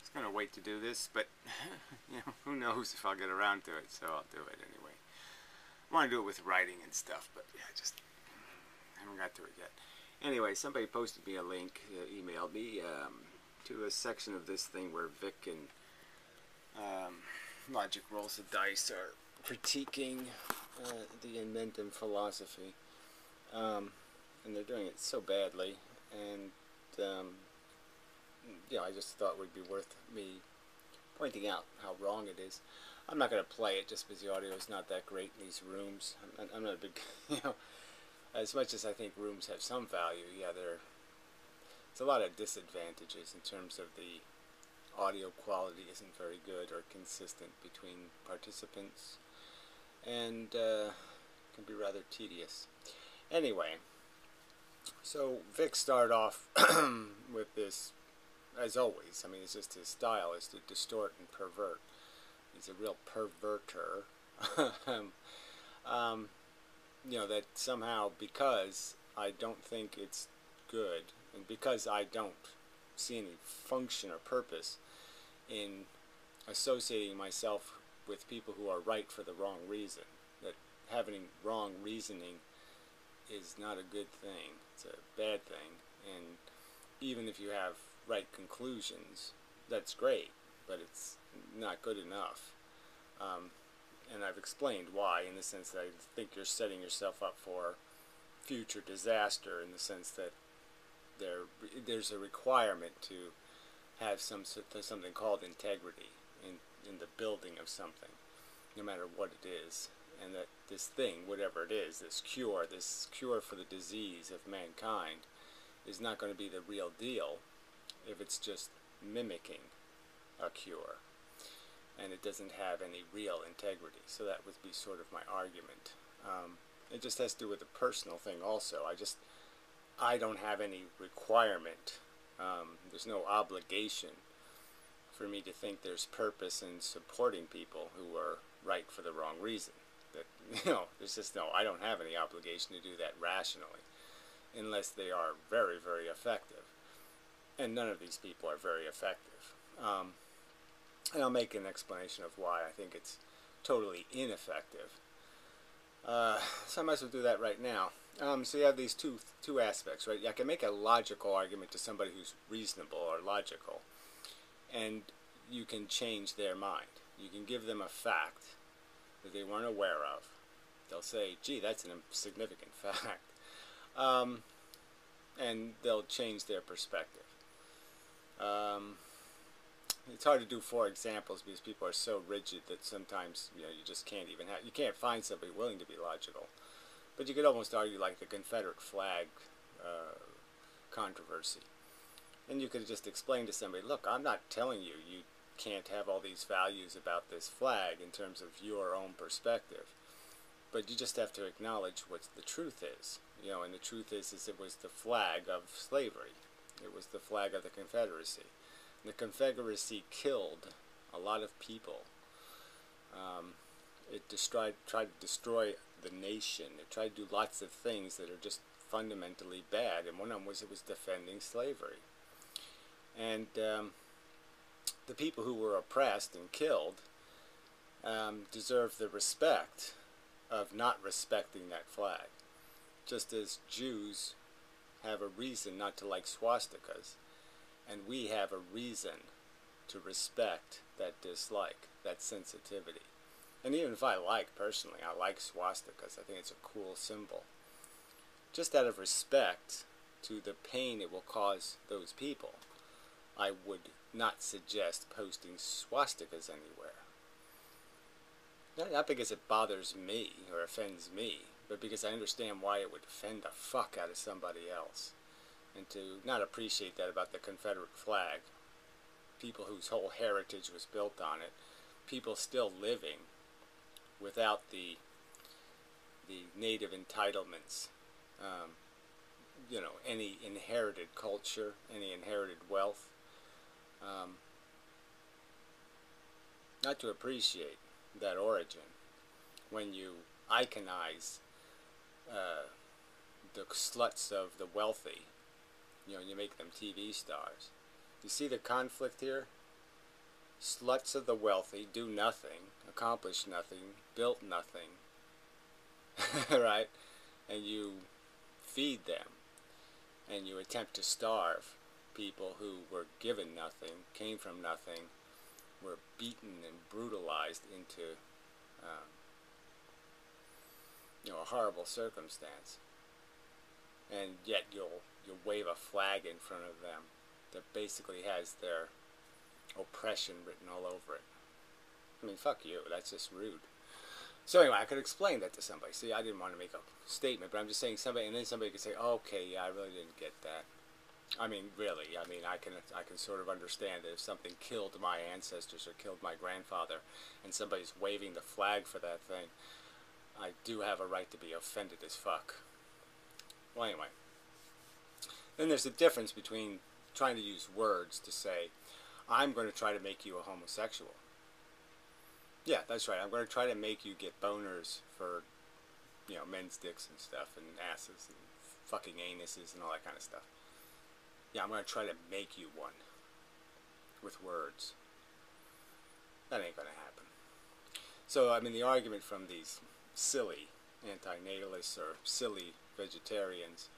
was going to wait to do this, but who knows if I'll get around to it, so I'll do it anyway. I want to do it with writing and stuff, but yeah, just haven't got to it yet. Anyway, somebody posted me a link, emailed me, to a section of this thing where Vic and Logic Rolls the Dice are critiquing the Inventum philosophy. And they're doing it so badly, and I just thought it would be worth me pointing out how wrong it is. I'm not going to play it just because the audio is not that great in these rooms. I'm not a big, as much as I think rooms have some value, yeah, there's a lot of disadvantages in terms of the audio quality isn't very good or consistent between participants, and can be rather tedious. Anyway, so Vic started off with this, as always. I mean, it's just his style is to distort and pervert. He's a real perverter. That somehow, because I don't think it's good, and because I don't see any function or purpose in associating myself with people who are right for the wrong reason, that having wrong reasoning is not a good thing. It's a bad thing. And even if you have right conclusions, that's great, but it's not good enough. And I've explained why, in the sense that I think you're setting yourself up for future disaster, in the sense that there's a requirement to have something called integrity in the building of something, no matter what it is. And that this thing, whatever it is, this cure for the disease of mankind, is not going to be the real deal if it's just mimicking a cure, and it doesn't have any real integrity. So that would be sort of my argument. It just has to do with a personal thing also. I don't have any requirement. There's no obligation for me to think there's purpose in supporting people who are right for the wrong reason. That, there's just I don't have any obligation to do that rationally, unless they are very, very effective. And none of these people are very effective. And I'll make an explanation of why I think it's totally ineffective. So I might as well do that right now. So you have these two aspects, right? I can make a logical argument to somebody who's reasonable or logical, and you can change their mind. You can give them a fact that they weren't aware of. They'll say, gee, that's a significant fact. And they'll change their perspective. It's hard to do 4 examples because people are so rigid that sometimes you just can't even you can't find somebody willing to be logical. But you could almost argue like the Confederate flag controversy. And you could just explain to somebody, look, I'm not telling you you can't have all these values about this flag in terms of your own perspective. But you just have to acknowledge what the truth is. And the truth is it was the flag of slavery. It was the flag of the Confederacy. And the Confederacy killed a lot of people. It tried to destroy the nation. It tried to do lots of things that are just fundamentally bad. And one of them was it was defending slavery. And the people who were oppressed and killed deserve the respect of not respecting that flag. Just as Jews have a reason not to like swastikas, and we have a reason to respect that dislike, that sensitivity. And even if I personally, I like swastikas, I think it's a cool symbol. Just out of respect to the pain it will cause those people, I would not suggest posting swastikas anywhere. Not because it bothers me or offends me, but because I understand why it would offend the fuck out of somebody else. And to not appreciate that about the Confederate flag, people whose whole heritage was built on it, people still living without the native entitlements, any inherited culture, any inherited wealth, not to appreciate that origin when you iconize the sluts of the wealthy. You make them TV stars. You see the conflict here? Sluts of the wealthy do nothing, accomplish nothing, built nothing, right? And you feed them, and you attempt to starve people who were given nothing, came from nothing, were beaten and brutalized into a horrible circumstance. And yet you'll wave a flag in front of them that basically has their oppression written all over it. I mean, fuck you, that's just rude. So anyway, I could explain that to somebody. See, I didn't want to make a statement, but I'm just saying somebody, and then somebody could say, okay, yeah, I really didn't get that. I mean, really, I mean, I can sort of understand that if something killed my ancestors or killed my grandfather, and somebody's waving the flag for that thing, I do have a right to be offended as fuck. Well, anyway. Then there's a difference between trying to use words to say, I'm going to try to make you a homosexual. Yeah, that's right. I'm going to try to make you get boners for, men's dicks and stuff, and asses, and fucking anuses, and all that kind of stuff. Yeah, I'm going to try to make you one. With words. That ain't going to happen. So, I mean, the argument from these silly anti-natalists or silly vegetarians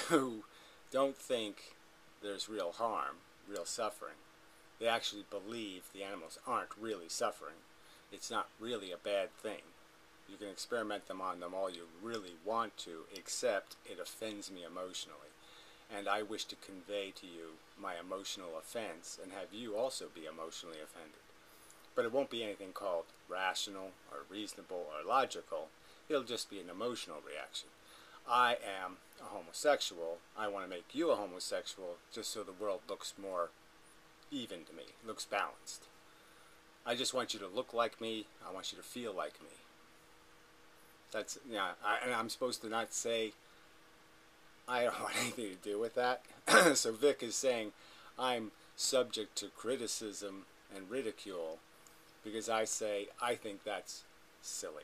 who don't think there's real harm, real suffering. They actually believe the animals aren't really suffering. It's not really a bad thing. You can experiment them on them all you really want to, except it offends me emotionally. And I wish to convey to you my emotional offense and have you also be emotionally offended. But it won't be anything called rational or reasonable or logical. It'll just be an emotional reaction. I am a homosexual. I want to make you a homosexual just so the world looks more even to me, looks balanced. I just want you to look like me. I want you to feel like me. That's, and I'm supposed to not say I don't want anything to do with that. So Vic is saying I'm subject to criticism and ridicule because I say I think that's silly.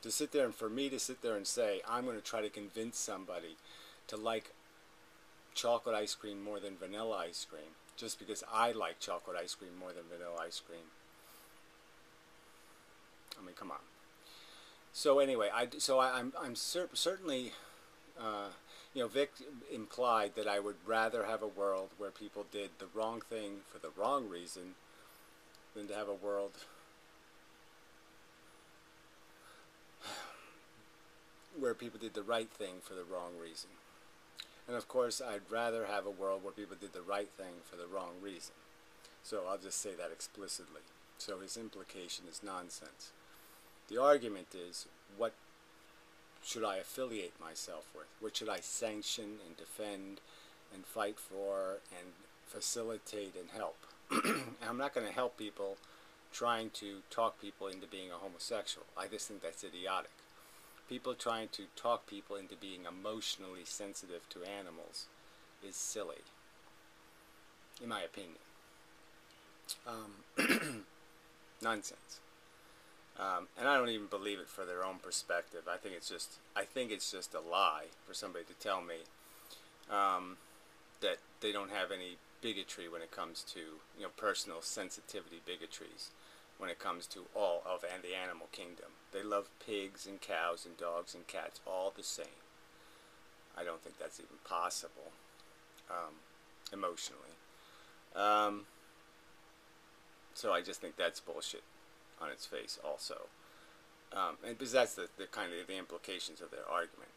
To sit there and for me to sit there and say I'm going to try to convince somebody to like chocolate ice cream more than vanilla ice cream just because I like chocolate ice cream more than vanilla ice cream. I mean, come on. So anyway, I'm certainly, Vic implied that I would rather have a world where people did the wrong thing for the wrong reason than to have a world where people did the right thing for the wrong reason. And of course, I'd rather have a world where people did the right thing for the wrong reason. So I'll just say that explicitly. So his implication is nonsense. The argument is, what should I affiliate myself with? What should I sanction and defend and fight for and facilitate and help? And I'm not going to help people trying to talk people into being a homosexual. I just think that's idiotic. People trying to talk people into being emotionally sensitive to animals is silly, in my opinion. Nonsense. And I don't even believe it for their own perspective. I think it's just a lie for somebody to tell me that they don't have any bigotry when it comes to personal sensitivity bigotries when it comes to all of the animal kingdom. They love pigs and cows and dogs and cats all the same. I don't think that's even possible emotionally. So I just think that's bullshit on its face also. And because that's the kind of the implications of their argument.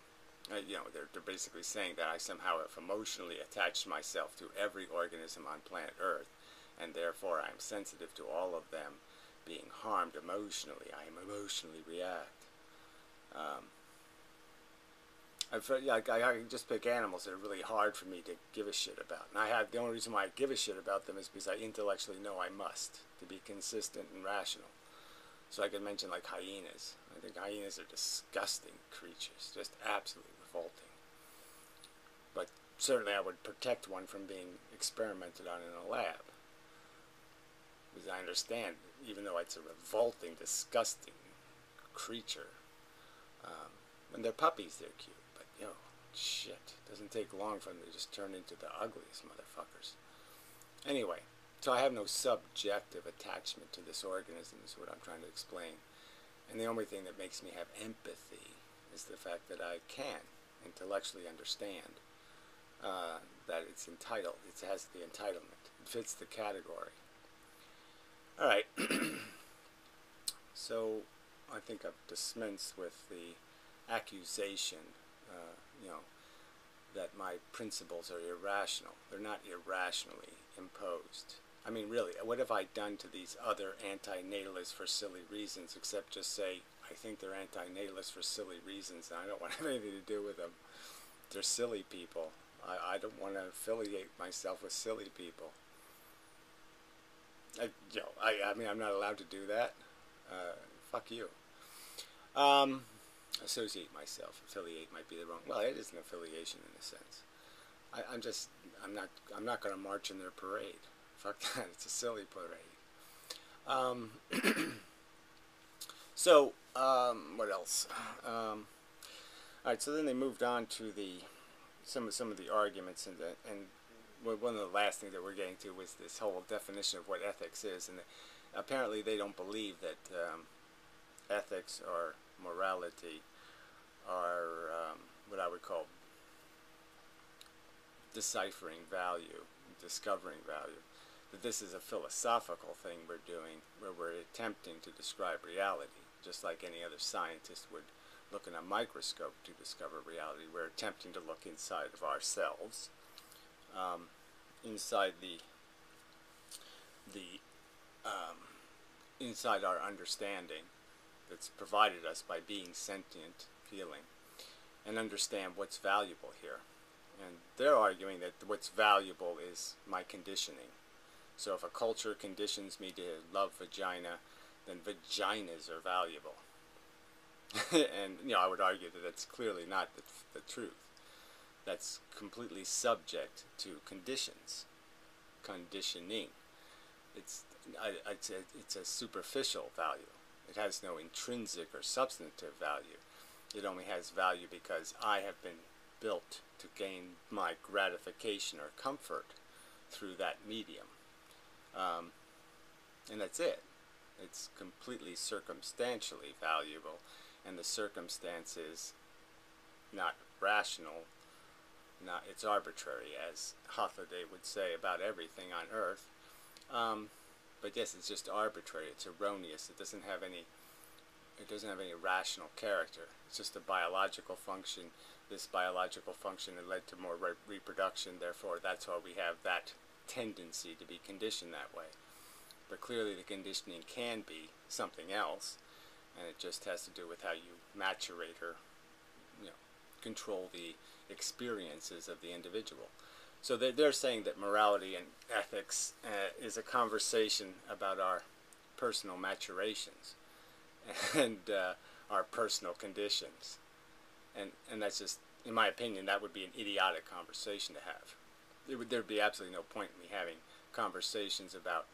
They're basically saying that I somehow have emotionally attached myself to every organism on planet Earth, and therefore I'm sensitive to all of them being harmed emotionally. I emotionally react. I can just pick animals that are really hard for me to give a shit about. And the only reason why I give a shit about them is because I intellectually know I must, to be consistent and rational. So I could mention like hyenas. I think hyenas are disgusting creatures, just absolutely revolting. But certainly I would protect one from being experimented on in a lab. Because I understand, even though it's a revolting, disgusting creature, when they're puppies, they're cute. But, shit, it doesn't take long for them to just turn into the ugliest motherfuckers. Anyway, so I have no subjective attachment to this organism is what I'm trying to explain. And the only thing that makes me have empathy is the fact that I can intellectually understand that it's entitled. It has the entitlement. It fits the category. All right. So I think I've dispensed with the accusation, you know, that my principles are irrational. They're not irrationally imposed. I mean, really, what have I done to these other anti-natalists for silly reasons except just say, I think they're anti-natalists for silly reasons, and I don't want to have anything to do with them. They're silly people. I don't want to affiliate myself with silly people. I mean, I'm not allowed to do that. Fuck you. Associate myself. Affiliate might be the wrong. Well, it is an affiliation in a sense. I'm not going to march in their parade. Fuck that. It's a silly parade. So what else? All right. So then they moved on to some of the arguments, and one of the last things that we're getting to was this whole definition of what ethics is, and apparently they don't believe that ethics or morality are what I would call deciphering value, discovering value. That this is a philosophical thing we're doing, where we're attempting to describe reality, just like any other scientist would look in a microscope to discover reality. We're attempting to look inside of ourselves, inside inside our understanding that's provided us by being sentient, feeling, and understand what's valuable here. And they're arguing that what's valuable is my conditioning. So if a culture conditions me to love vagina, then vaginas are valuable. And I would argue that that's clearly not the truth. That's completely subject to conditions, conditioning. It's a superficial value. It has no intrinsic or substantive value. It only has value because I have been built to gain my gratification or comfort through that medium. And that's it. It's completely circumstantially valuable, and the circumstance is not rational, it's arbitrary, as Hotherday would say about everything on earth. But yes, it's just arbitrary. It's erroneous. It doesn't have any rational character. It's just a biological function. This biological function had led to more reproduction. Therefore, that's why we have that tendency to be conditioned that way. But clearly, the conditioning can be something else, and it just has to do with how you maturate or control the experiences of the individual. So they're saying that morality and ethics is a conversation about our personal maturations and our personal conditions. And that's just, in my opinion, that would be an idiotic conversation to have. There'd be absolutely no point in me having conversations about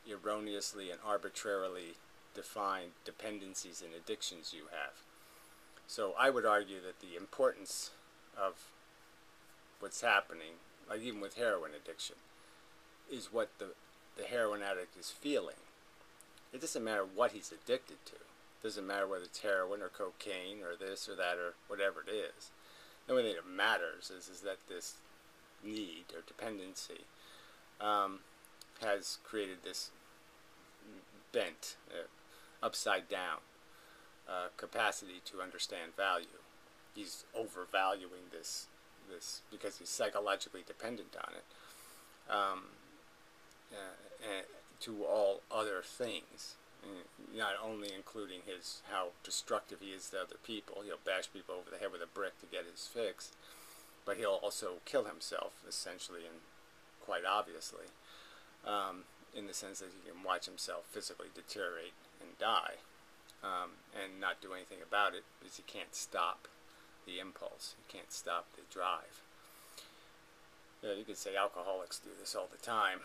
erroneously and arbitrarily defined dependencies and addictions you have. So I would argue that the importance of what's happening, like even with heroin addiction, is what the heroin addict is feeling. It doesn't matter what he's addicted to. It doesn't matter whether it's heroin or cocaine or this or that or whatever it is. The only thing that matters is that this need or dependency has created this bent, upside down capacity to understand value. He's overvaluing this because he's psychologically dependent on it, to all other things, not only including how destructive he is to other people. He'll bash people over the head with a brick to get his fix, but he'll also kill himself, essentially and quite obviously, in the sense that he can watch himself physically deteriorate and die, and not do anything about it because he can't stop the impulse. He can't stop the drive. You could say alcoholics do this all the time.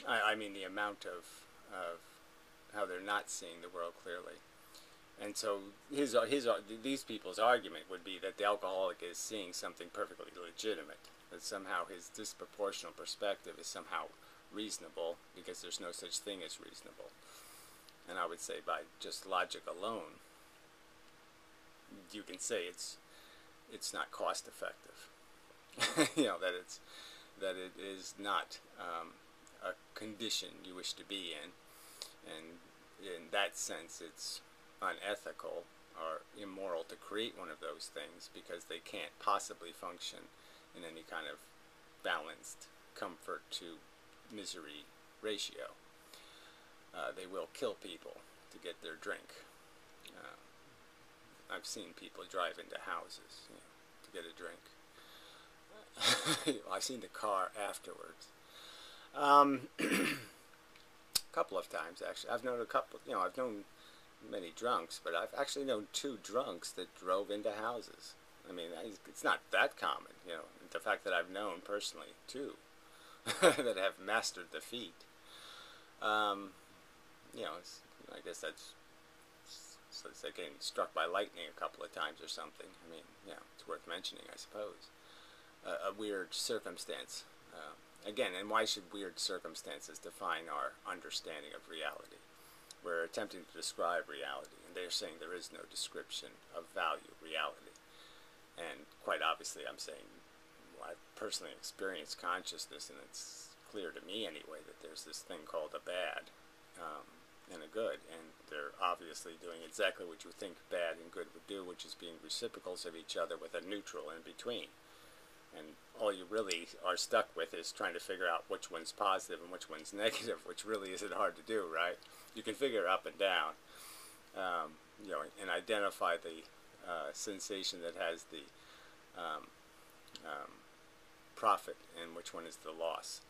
I mean the amount of how they're not seeing the world clearly. And so these people's argument would be that the alcoholic is seeing something perfectly legitimate, that somehow his disproportional perspective is somehow reasonable because there's no such thing as reasonable. And I would say by just logic alone, you can say it's not cost effective. That it is not a condition you wish to be in, and in that sense it's unethical or immoral to create one of those things because they can't possibly function in any kind of balanced comfort to misery ratio. They will kill people to get their drink. I've seen people drive into houses, to get a drink. I've seen the car afterwards. A couple of times, actually. I've known a couple, I've known many drunks, but I've actually known 2 drunks that drove into houses. I mean, it's not that common, the fact that I've known personally 2 that have mastered the feat. I guess that's like getting struck by lightning a couple of times or something. I mean, it's worth mentioning, I suppose. A weird circumstance. Again, and why should weird circumstances define our understanding of reality? We're attempting to describe reality, and they're saying there is no description of value reality. And quite obviously, I'm saying, well, I've personally experienced consciousness, and it's clear to me anyway that there's this thing called a bad and a good, and they're obviously doing exactly what you think bad and good would do, which is being reciprocals of each other with a neutral in between. And all you really are stuck with is trying to figure out which one's positive and which one's negative, which really isn't hard to do, right? You can figure up and down, and identify the sensation that has the profit and which one is the loss.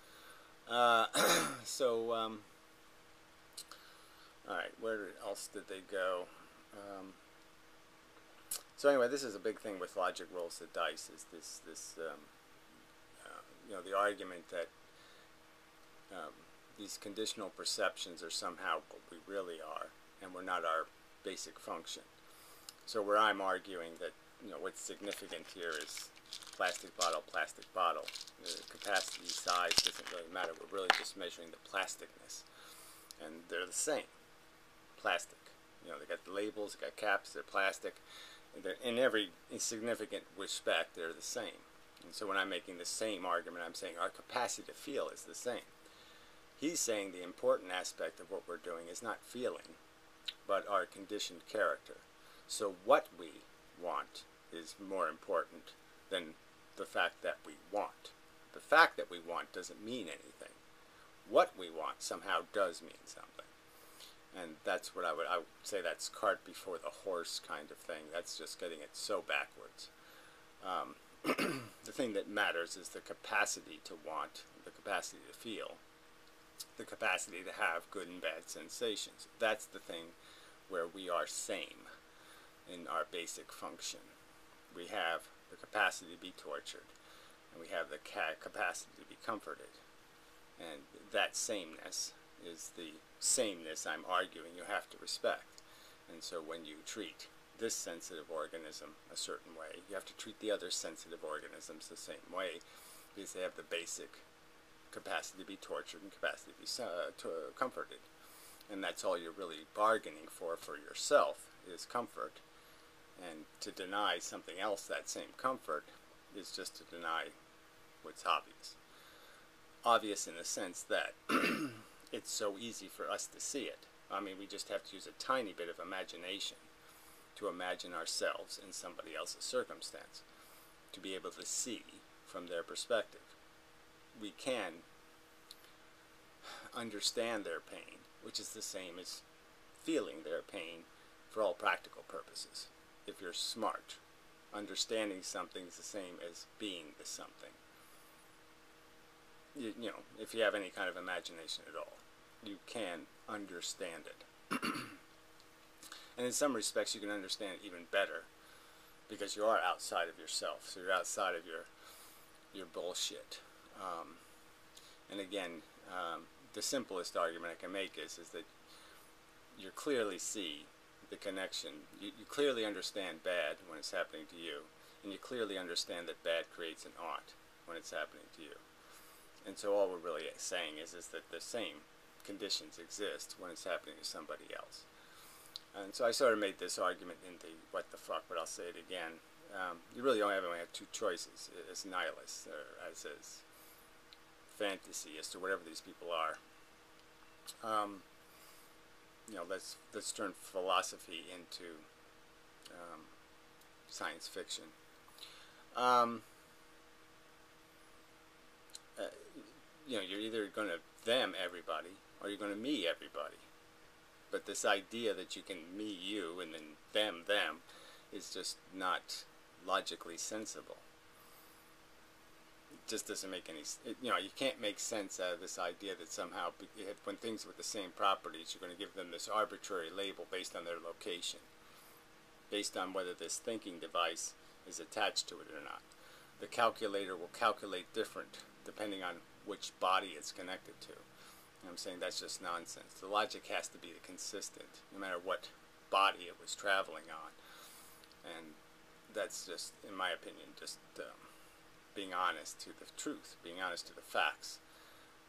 All right, where else did they go? So anyway, this is a big thing with logic rolls the dice, is the argument that these conditional perceptions are somehow what we really are, and we're not our basic function. So where I'm arguing that, what's significant here is plastic bottle, the capacity, size doesn't really matter. We're really just measuring the plasticness, and they're the same. Plastic. They got the labels, they got caps, they're plastic. In every significant respect, they're the same. And so when I'm making the same argument, I'm saying our capacity to feel is the same. He's saying the important aspect of what we're doing is not feeling, but our conditioned character. So what we want is more important than the fact that we want. The fact that we want doesn't mean anything. What we want somehow does mean something. And that's what I would say, that's cart before the horse kind of thing. That's just getting it so backwards. The thing that matters is the capacity to want, the capacity to feel, the capacity to have good and bad sensations. That's the thing where we are same in our basic function. We have the capacity to be tortured, and we have the capacity to be comforted. And that sameness is the sameness I'm arguing you have to respect. And so when you treat this sensitive organism a certain way, you have to treat the other sensitive organisms the same way, because they have the basic capacity to be tortured and capacity to be comforted. And that's all you're really bargaining for yourself, is comfort. And to deny something else that same comfort is just to deny what's obvious. Obvious in the sense that it's so easy for us to see it. I mean, we just have to use a tiny bit of imagination to imagine ourselves in somebody else's circumstance, to be able to see from their perspective. We can understand their pain, which is the same as feeling their pain for all practical purposes. If you're smart, understanding something is the same as being the something. If you have any kind of imagination at all, you can understand it. And in some respects you can understand it even better, because you are outside of yourself, so you're outside of your bullshit. And again, the simplest argument I can make is that you clearly see the connection. You clearly understand bad when it's happening to you, and you clearly understand that bad creates an ought when it's happening to you. And so all we're really saying is that the same conditions exist when it's happening to somebody else. And so I sort of made this argument in the what the fuck, but I'll say it again. You really only have two choices as nihilists, or as fantasy, as to whatever these people are. You know, let's turn philosophy into science fiction. You know, you're either going to them everybody, or you're going to me everybody. But this idea that you can me you and then them is just not logically sensible. It just doesn't make any, you know, you can't make sense out of this idea that somehow when things with the same properties, you're going to give them this arbitrary label based on their location, based on whether this thinking device is attached to it or not. The calculator will calculate different depending on which body it's connected to. And I'm saying that's just nonsense. The logic has to be consistent, no matter what body it was traveling on. And that's just, in my opinion, just being honest to the truth, being honest to the facts,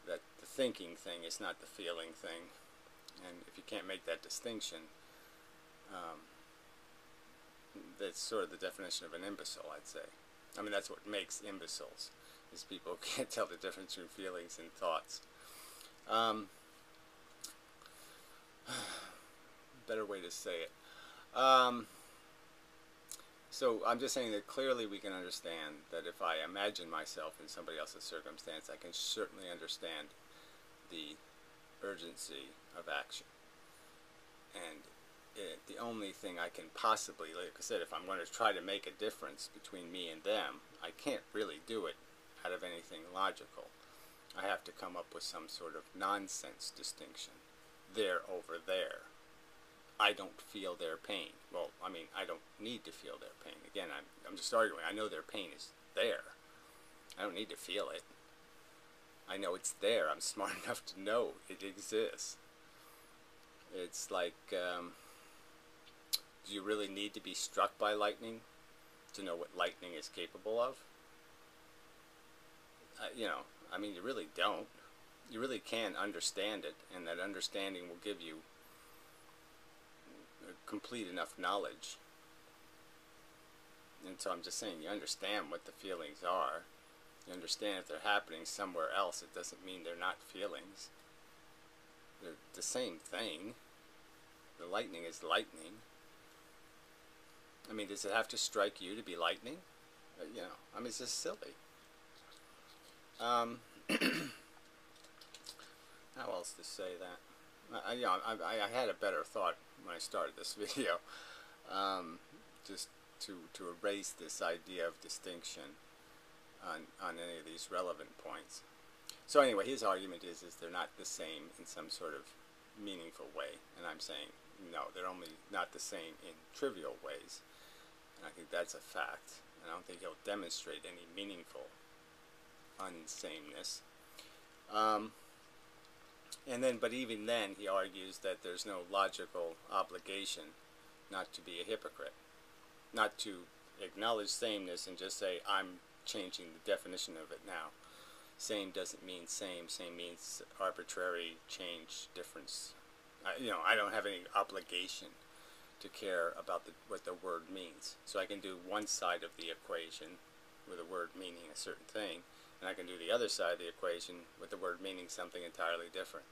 that the thinking thing is not the feeling thing. And if you can't make that distinction, that's sort of the definition of an imbecile, I'd say. I mean, that's what makes imbeciles, is people who can't tell the difference between feelings and thoughts. Better way to say it. So I'm just saying that clearly we can understand that if I imagine myself in somebody else's circumstance, I can certainly understand the urgency of action. And the only thing I can possibly, like I said, if I'm going to try to make a difference between me and them, I can't really do it out of anything logical. I have to come up with some sort of nonsense distinction. They're over there. I don't feel their pain. Well, I mean, I don't need to feel their pain. Again, I'm just arguing. I know their pain is there. I don't need to feel it. I know it's there. I'm smart enough to know it exists. It's like, do you really need to be struck by lightning to know what lightning is capable of? You know, I mean, you really don't. You really can understand it, and that understanding will give you complete enough knowledge. And so I'm just saying, you understand what the feelings are. You understand if they're happening somewhere else, it doesn't mean they're not feelings. They're the same thing. The lightning is lightning. I mean, does it have to strike you to be lightning? You know, I mean, it's just silly. How else to say that? You know, I had a better thought when I started this video, just to erase this idea of distinction on any of these relevant points. So anyway, his argument is they're not the same in some sort of meaningful way, and I'm saying no, they're only not the same in trivial ways, and I think that's a fact, and I don't think he'll demonstrate any meaningful unsameness. And then, but even then, he argues that there's no logical obligation not to be a hypocrite, not to acknowledge sameness and just say, I'm changing the definition of it now. Same doesn't mean same. Same means arbitrary change, difference. You know, I don't have any obligation to care about what the word means. So I can do one side of the equation with a word meaning a certain thing, and I can do the other side of the equation with the word meaning something entirely different.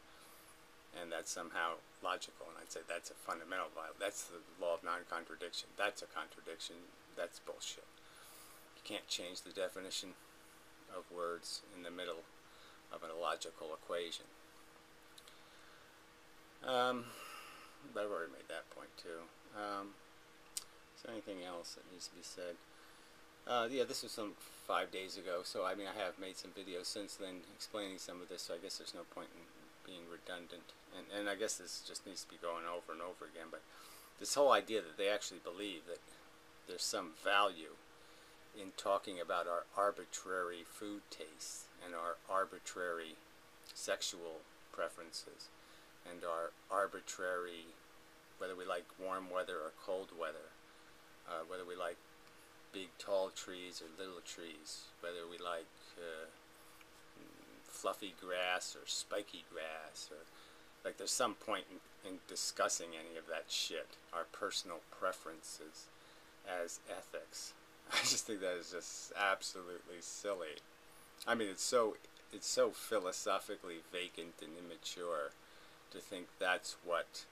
And that's somehow logical, and I'd say that's a fundamental violation. That's the law of non-contradiction. That's a contradiction. That's bullshit. You can't change the definition of words in the middle of a logical equation. But I've already made that point too. Is there anything else that needs to be said? Yeah, this was some 5 days ago, so I mean I have made some videos since then explaining some of this, so I guess there's no point in being redundant. And I guess this just needs to be going over and over again, but this whole idea that they actually believe that there's some value in talking about our arbitrary food tastes and our arbitrary sexual preferences and our arbitrary, whether we like warm weather or cold weather, whether we like big tall trees or little trees, whether we like fluffy grass or spiky grass, or like there's some point in discussing any of that shit, our personal preferences as ethics. I just think that is just absolutely silly. I mean, it's so philosophically vacant and immature to think that's what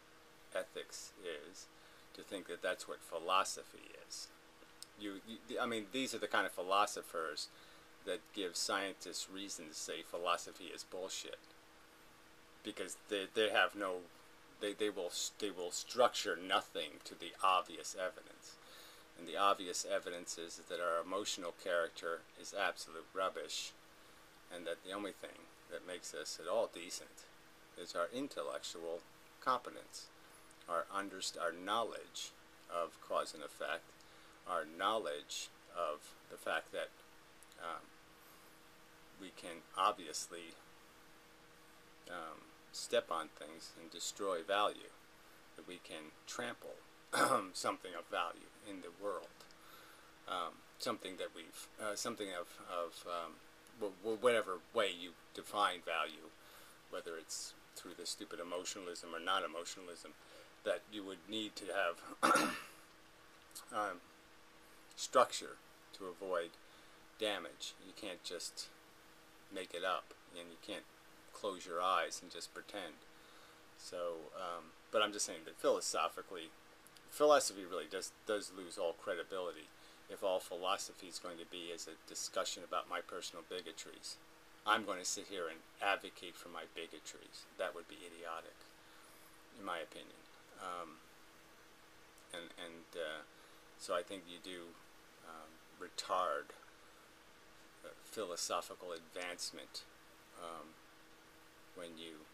ethics is, to think that that's what philosophy is. I mean, these are the kind of philosophers that give scientists reason to say philosophy is bullshit, because they have no, they will structure nothing to the obvious evidence, and the obvious evidence is that our emotional character is absolute rubbish, and that the only thing that makes us at all decent is our intellectual competence, our knowledge of cause and effect, our knowledge of the fact that we can obviously step on things and destroy value, that we can trample something of value in the world, something that we've, something of whatever way you define value, whether it's through the stupid emotionalism or non-emotionalism, that you would need to have structure to avoid damage. You can't just make it up, and you can't close your eyes and just pretend. So, but I'm just saying that philosophically, philosophy really does lose all credibility if all philosophy is going to be as a discussion about my personal bigotries. I'm going to sit here and advocate for my bigotries. That would be idiotic, in my opinion. So I think you do retard philosophical advancement when you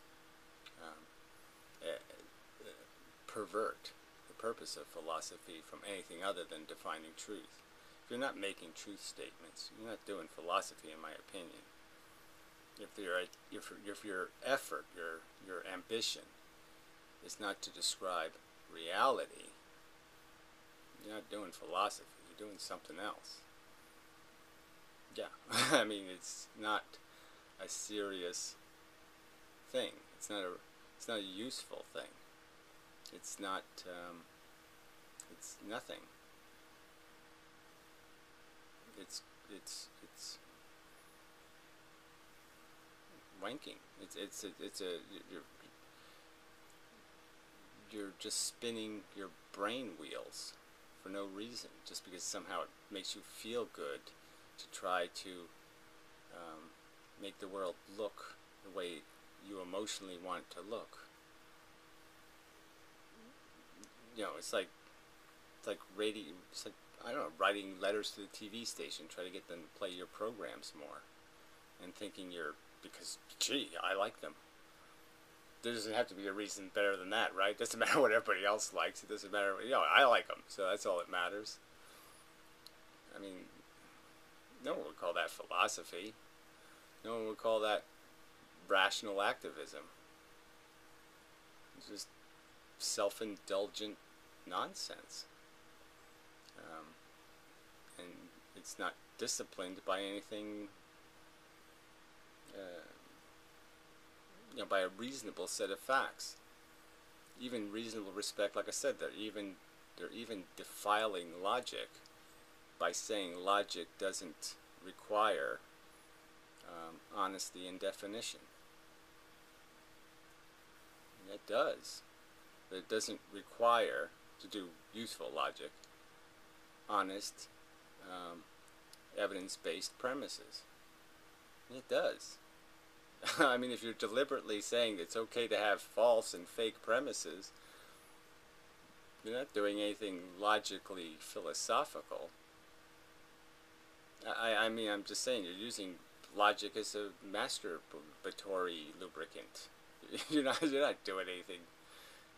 pervert the purpose of philosophy from anything other than defining truth. If you're not making truth statements, you're not doing philosophy, in my opinion. If your effort, your ambition is not to describe reality, you're not doing philosophy, you're doing something else. Yeah, I mean, it's not a serious thing. It's not a useful thing. It's not, it's nothing. It's wanking. You're just spinning your brain wheels for no reason, just because somehow it makes you feel good to try to make the world look the way you emotionally want it to look. You know, it's like radio. It's like, I don't know, writing letters to the TV station, try to get them to play your programs more, and thinking because gee, I like them. There doesn't have to be a reason better than that, right? It doesn't matter what everybody else likes. It doesn't matter, I like them, so that's all that matters. I mean, no one would call that philosophy. No one would call that rational activism. It's just self-indulgent nonsense. And it's not disciplined by anything, by a reasonable set of facts. Even reasonable respect, like I said, they're even defiling logic by saying logic doesn't require honesty and definition. And it does. But it doesn't require, to do useful logic, honest, evidence-based premises. And it does. I mean, if you're deliberately saying it's okay to have false and fake premises, you're not doing anything logically philosophical. I mean, I'm just saying, you're using logic as a masturbatory lubricant. You're not doing anything.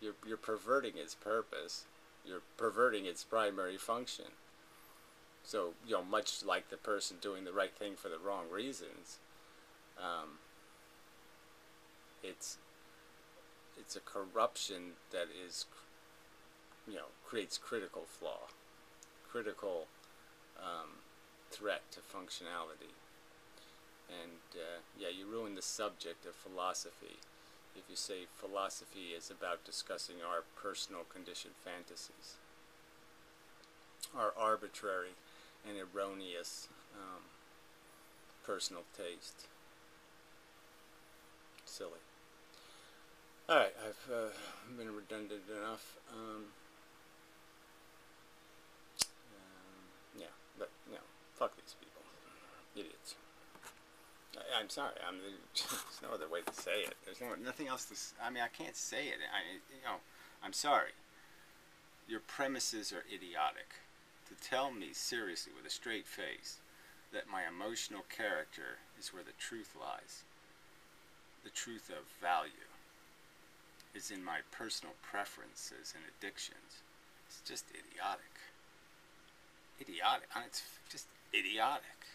You're perverting its purpose. You're perverting its primary function. So, much like the person doing the right thing for the wrong reasons, it's a corruption that is, creates critical flaw, critical threat to functionality. And yeah, you ruin the subject of philosophy if you say philosophy is about discussing our personal conditioned fantasies, our arbitrary and erroneous personal taste. Silly. Alright, I've been redundant enough. Yeah, but, fuck these people. Idiots. I'm sorry. There's no other way to say it. There's nothing else to. I can't say it. I'm sorry. Your premises are idiotic. To tell me seriously with a straight face that my emotional character is where the truth lies, the truth of value, is in my personal preferences and addictions. It's just idiotic. Idiotic. It's just idiotic.